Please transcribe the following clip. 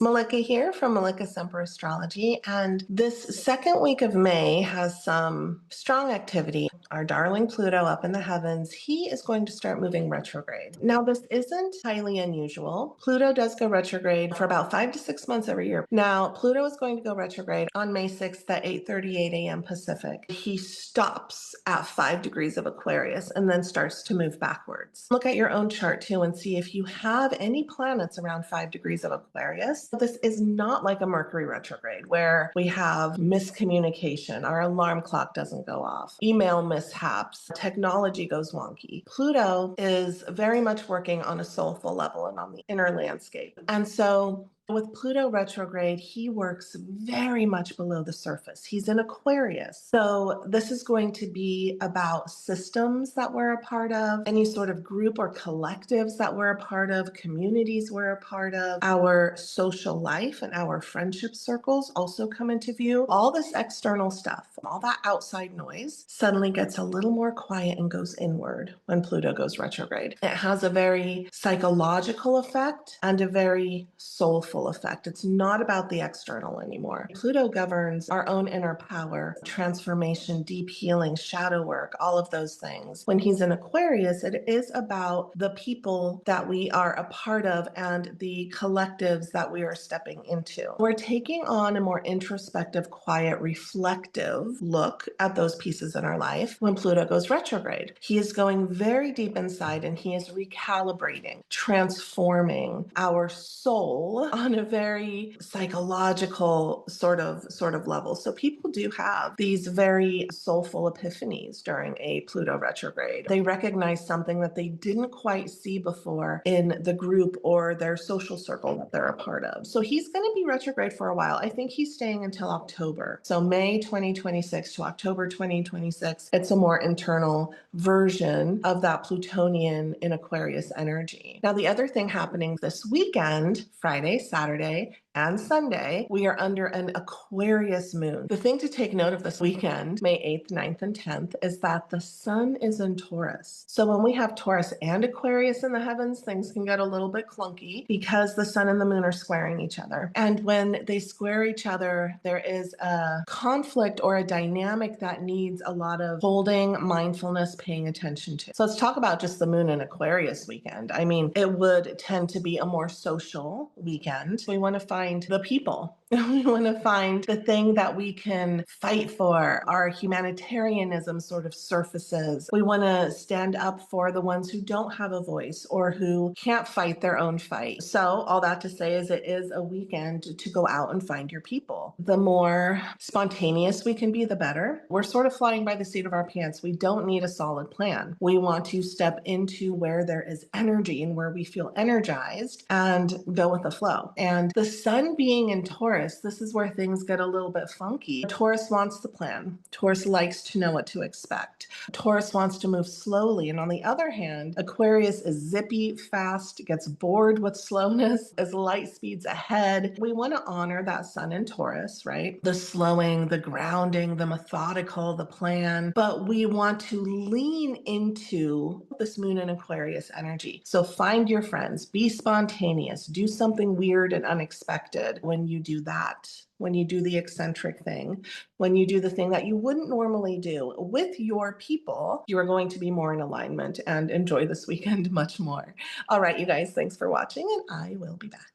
Malika here from Malika Semper Astrology, and this second week of May has some strong activity. Our darling Pluto up in the heavens, he is going to start moving retrograde. Now, this isn't highly unusual. Pluto does go retrograde for about 5 to 6 months every year. Now, Pluto is going to go retrograde on May 6th at 8:38 a.m. Pacific. He stops at 5 degrees of Aquarius and then starts to move backwards. Look at your own chart too and see if you have any planets around 5 degrees of Aquarius. This is not like a Mercury retrograde where we have miscommunication, our alarm clock doesn't go off, email mishaps, technology goes wonky. Pluto is very much working on a soulful level and on the inner landscape. And so with Pluto retrograde, he works very much below the surface. He's in Aquarius. So this is going to be about systems that we're a part of, any sort of group or collectives that we're a part of, communities we're a part of, our social life and our friendship circles also come into view. All this external stuff, all that outside noise suddenly gets a little more quiet and goes inward when Pluto goes retrograde. It has a very psychological effect and a very soulful effect. It's not about the external anymore. Pluto governs our own inner power, transformation, deep healing, shadow work, all of those things. When he's in Aquarius, it is about the people that we are a part of and the collectives that we are stepping into. We're taking on a more introspective, quiet, reflective look at those pieces in our life when Pluto goes retrograde. He is going very deep inside and he is recalibrating, transforming our soul on a very psychological sort of level. So people do have these very soulful epiphanies during a Pluto retrograde. They recognize something that they didn't quite see before in the group or their social circle that they're a part of. So he's going to be retrograde for a while. I think he's staying until October. So May 2026 to October 2026, it's a more internal version of that Plutonian in Aquarius energy. Now, the other thing happening this weekend, Friday, Saturday, and Sunday, we are under an Aquarius moon. The thing to take note of this weekend, May 8th, 9th, and 10th, is that the sun is in Taurus. So when we have Taurus and Aquarius in the heavens, things can get a little bit clunky because the sun and the moon are squaring each other. And when they square each other, there is a conflict or a dynamic that needs a lot of holding, mindfulness, paying attention to. So let's talk about just the moon in Aquarius weekend. I mean, it would tend to be a more social weekend. We want to find the people. We want to find the thing that we can fight for. Our humanitarianism sort of surfaces. We want to stand up for the ones who don't have a voice or who can't fight their own fight. So all that to say is it is a weekend to go out and find your people. The more spontaneous we can be, the better. We're sort of flying by the seat of our pants. We don't need a solid plan. We want to step into where there is energy and where we feel energized and go with the flow. And the sun being in Taurus, this is where things get a little bit funky. Taurus wants the plan. Taurus likes to know what to expect. Taurus wants to move slowly. And on the other hand, Aquarius is zippy, fast, gets bored with slowness, as light speeds ahead. We want to honor that sun in Taurus, right? The slowing, the grounding, the methodical, the plan. But we want to lean into this moon in Aquarius energy. So find your friends, be spontaneous, do something weird and unexpected when you do that. When you do the eccentric thing, when you do the thing that you wouldn't normally do with your people, you are going to be more in alignment and enjoy this weekend much more. All right, you guys, thanks for watching, and I will be back.